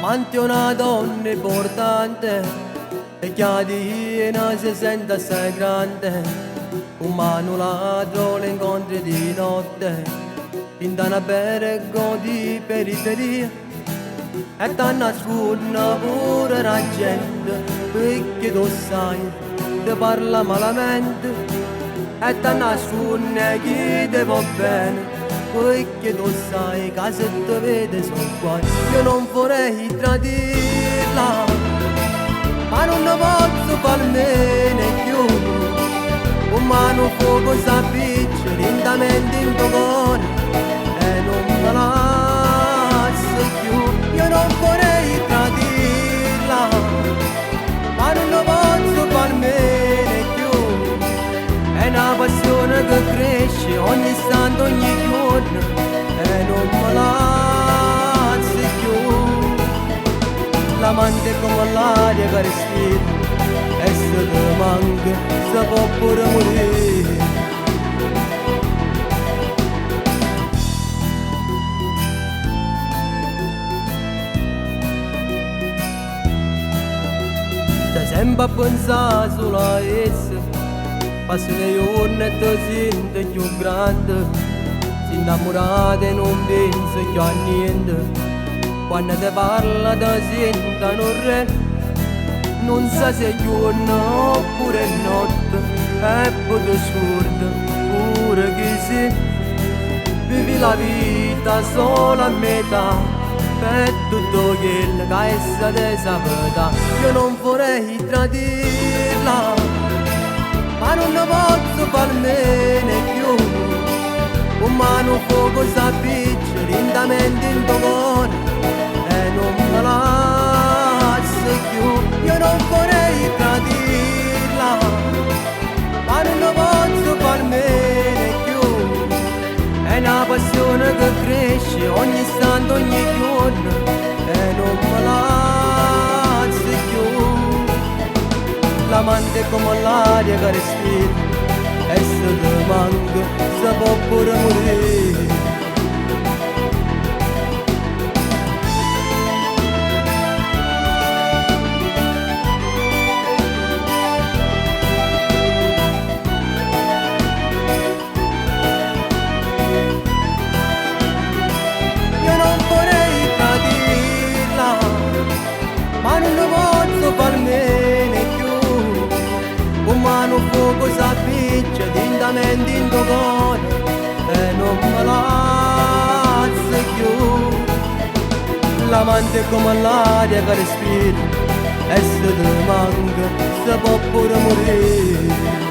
L'amante è una donna importante e che a Dio si sente assai grande. Un mano ladrone incontri di notte in una bergo di periferia e t'hanno nascosto pure la gente perché tu sai ti parla malamente e t'hanno nascosto chi ti va bene perché tu sai che se ti vede sono qua. Io non vorrei tradirla, ma non ne posso farmene più. Un mano fuoco s'appiccia lentamente in tuo cuore e non me lascia più. Io non vorrei tradirla, ma non ne posso farmene più. È una passione che cresce ogni istante, ogni giorno e non me lascia più. L'amante è come l'aria che respira e se ti manca si può pure morire. Stai sempre a pensare solo a essa, passano i giorni e ti senti più grande. Si innamorata e non pensa più a niente, quando ti parla ti senti un re. Non sa se è giorno oppure è notte e poi ti scorda pure che se vivi la vita solo a metà per tutto quello che essa ti sapeva. Io non vorrei tradirla, ma non ne posso farmene più. Un mano fuoco s'appiccia lentamente in tuo cuore e non me lascia più. Io non vorrei tradirla, ma non ne posso farmene più. È una passione che cresce ogni istante, ogni giorno e non me lascia più. L'amante è come l'aria che respira e se ti manca si può pure morire. Ma non ne posso farmene più. Un mano fuoco s'appiccia lentamente in tuo cuore e non me lascia più. L'amante è come l'aria che respira e se ti manca si può pure morire.